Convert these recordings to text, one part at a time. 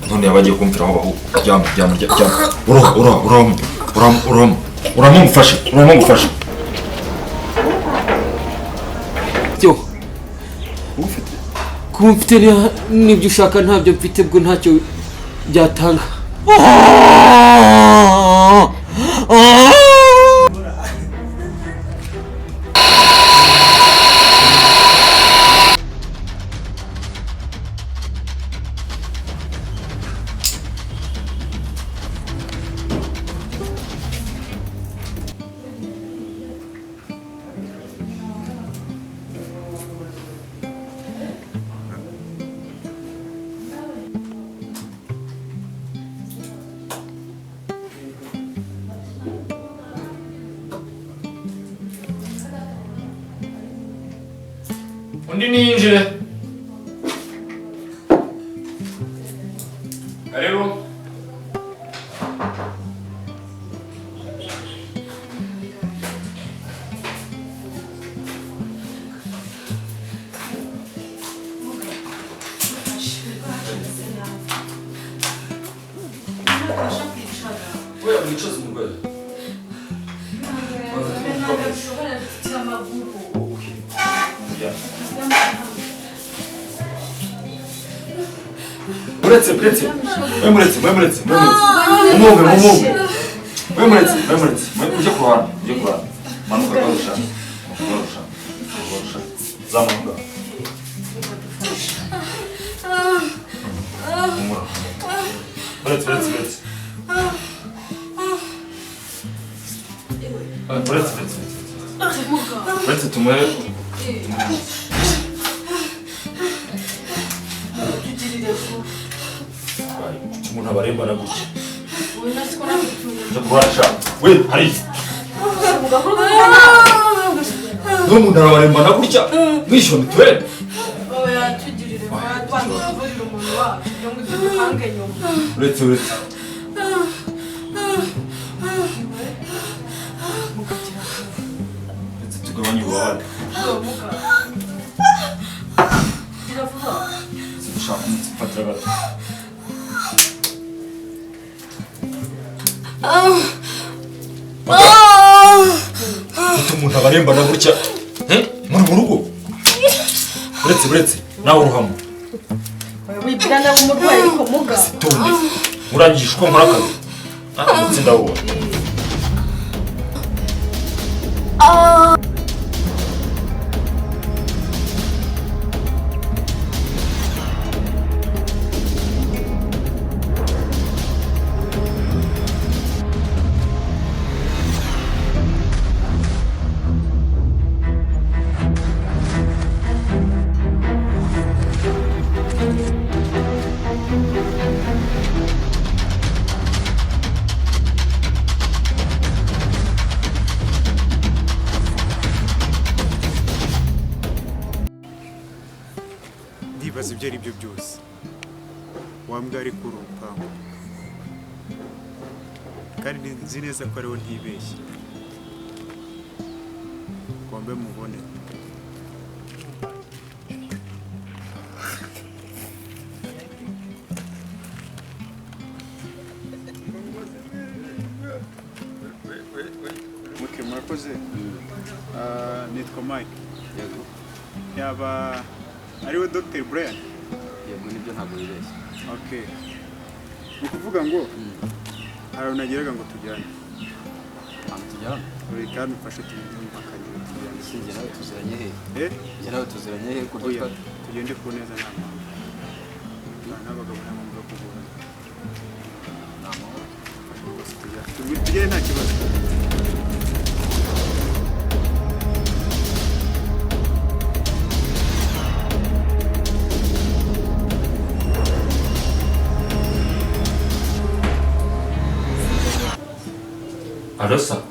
none yabagiye kumvira aho bahu ryama uramumufashe byo kuba mfite n'ibyo ushaka ntabyo mfite bwo ntacyo byatanga. undi ninjire karibu wewe mwicaze umugore Muretse. Uje kuhana. Manuka garusha. Zamuka. Muretse. Muretse tumwe. umuntu abarembana gutya kurasha we hari n'umuntu arabarembana gutya mwishyura mituweli uretse tugabanye ububabare ushaka umufatira gato umuntu abarembana gutya muri mu rugo uretse nawe uruhamo wibwira nabo umurwayi ariko muga situmbe urangije uko nkora akazi umutsinda wowe ndibaza ibyo ari byo byose wambwa ari ku rupangu kandi nzi neza ko ariho ntibeshye ngombe mubone murakoze nitwa Mike yaba ariwe Dr. Brian Yego nibyo ntabwo yibeshye. Okay. Ni kuvuga ngo aronageraga ngo tujyane. Tujyane. Uri kandi mfashe tumumakanye tujyane. Sinjye nawe tuziranye he? Njye nawe tuziranye he kurya tugende ku neza nta mpamvu. N'abagabo nta mpamvu yo kugura. Nta mpamvu. Tujyane nta kibazo. Alosa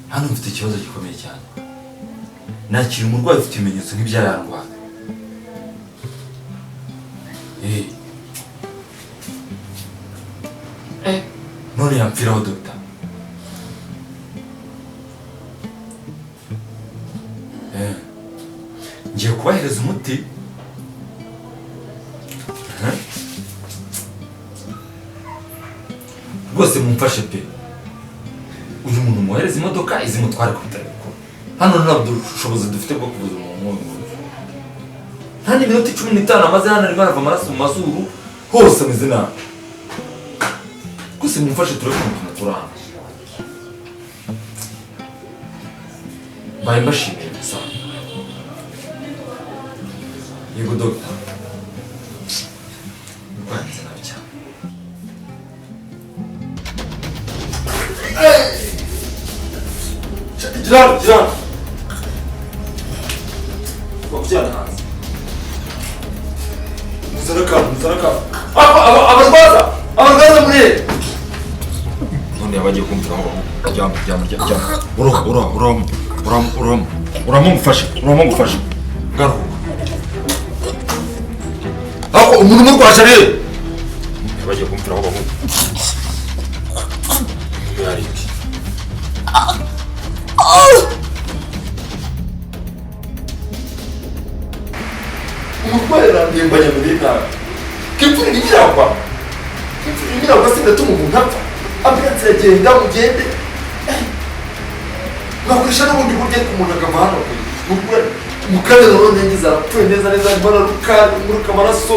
hano mfite ikibazo gikomeye cyane nakira umurwayi ufite ibimenyetso nk'ibyarangwa none yampfiraho dogita ngiye kubahereza umuti rwose mumfashe pe uyu muntu mwohereza imodoka izimutware ku bitaro bikuru hano nta bushobozi dufite bwo kuvuza umuntu nk'uyu nta n'iminota 15 amaze hano arimo arava amaraso mu mazuru hose ameze nabi rwose mumfashe turebe ukuntu tumukurana mbaye mbashimiye gusa yego dogita urwanze nabi cyane Gira wabyana hanze muzaraka abarwaza muri none yabagiye kumvira aho uramumufashe garuka ako umuntu murwaje ari yabagiye kumvira aho yari umurwayi arambembanya muri nawe kipfura n'igiragwa sinatuma umuntu apfa ambiranse yagenda mugende ngakoresha n'ubundi buryo umuntu akava hano mukanya none ngize arapfuye neza arimo aramuruka amaraso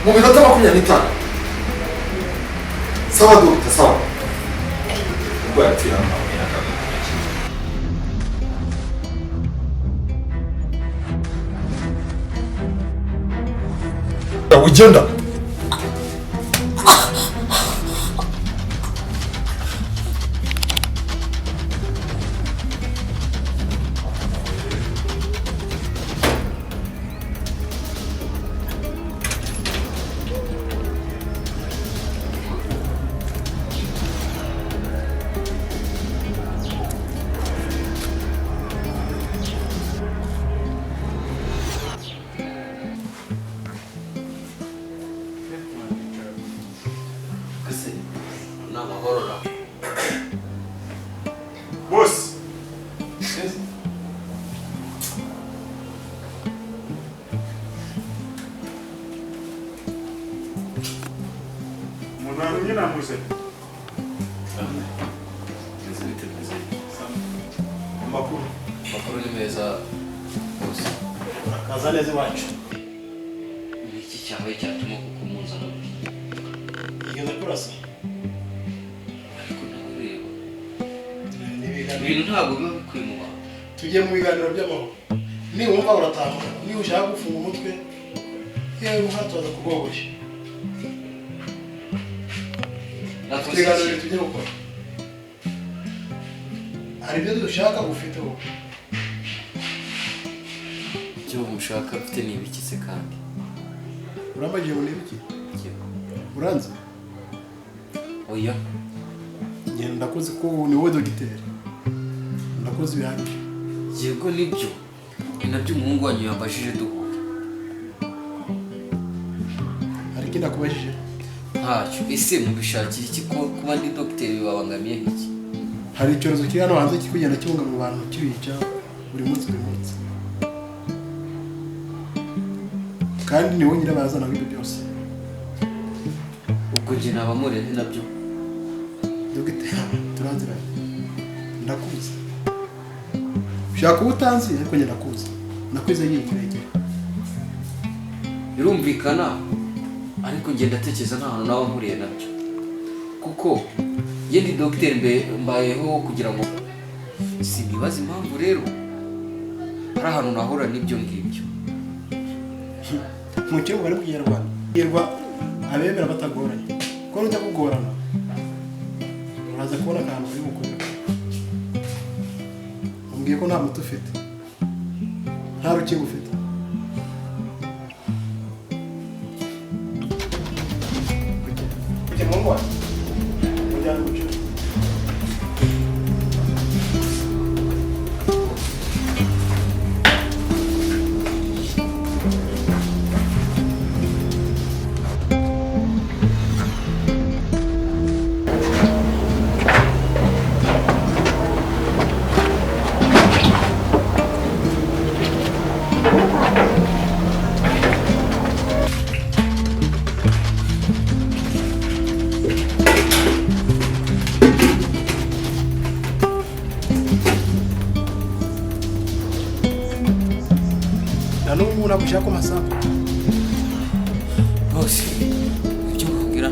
mu minota 25 sawa dogita sawa umurwayi apfuye hano ugenda Boss. Mwana nyina muze. Makuru ni meza bose. Akaza neza iwacu. Ni iki cyabaye cyatuma kukumuzana? Igeze kurasa. Ariko ntabwo ibintu ntabwo biba bikwiye mu bantu. Tugiye mu biganiro by'amahoro. Niwumva urataha, niba ushaka gufunga umutwe, yewe uhataza kugoboshya. Ibiganiro tujye gukora. Hari ibyo dushaka ufite wowe. Icyo mushaka mfite ni ibiki se kandi? Urambagiye ngo ni ibiki? Uranze? Oya. Njye ndakoze ko ni wowe dogiteri. Ndakoze ibihagije. Yego nibyo. Ni nabyo umuhungu wanyu yambajije duhura. Hari ikindi akubajije? Ntacyo. Ese mubishakira iki ko kuba ndi dogiteri babangamiye iki? Hari icyorezo kiri hano hanze kikugenda kibunga mu bantu kibica buri munsi. Kandi ni wowe nyirabazana w'ibyo byose. Ubwo njye nabamureze nabyo. Dogiteri turanziranye. Ndakuzi. Ushaka ubutanzi ariko njye ndakuzi. Nakwize yikiregera. Birumvikana ariko njye ndatekereza nta hantu nawe mpuriye nabyo. Kuko ye ndi dogiteri mbayeho kugira ngo sinibaze impamvu rero hari ahantu nahura n'ibyo ngibyo. Mukiri bari mu Kinyarwanda. Yerwa abemera batagoranye. Ko nujya kugorana. Uraza kubona akantu uri gukorera. Umbwiye ko nta muti ufite. Nta rukingo ufite. Kujya mu ngwa. Mujyana mu cyumba. na n'ubu nagushaka ko masamba. bose ibyo nkubwira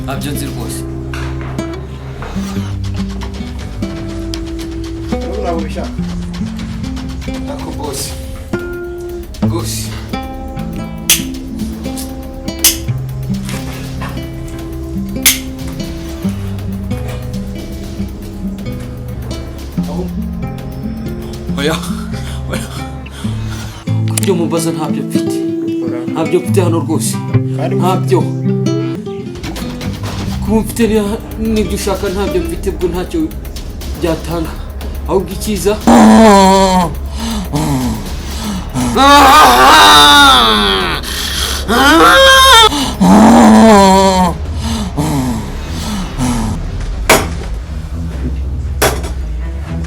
ntabyo nzi rwose. N'ubu ntabwo ubishaka. Ako bose oya kubyo mubaza ntabyo mfite hano rwose, ntabyo kuba mfite n'ibyo ushaka ntabyo mfite, bwo ntacyo byatanga, ahubwo icyiza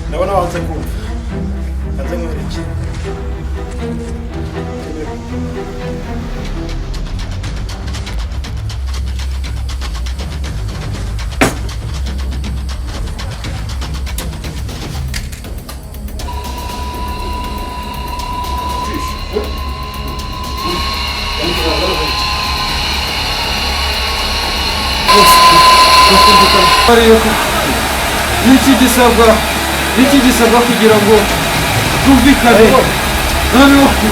ndabona wanze kumva kanze nkwereke Niki gisabwa kugira ngo twumvikane. Nabibonye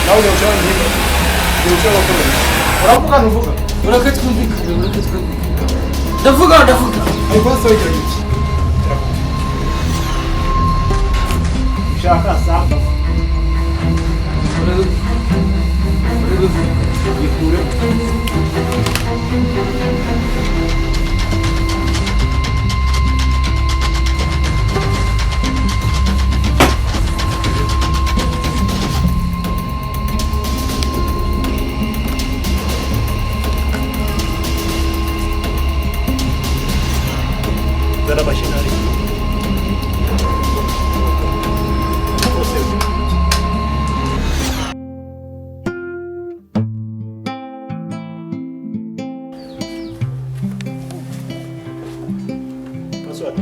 nawe ushobora ntiba ushobora gukora uravuga ntuvuga ureke twumvikane ndavuga ariko sohera iki ushaka samba ikure Dara machinery. Password.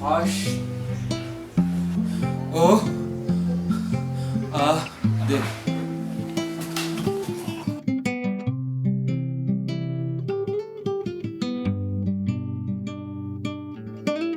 H O A D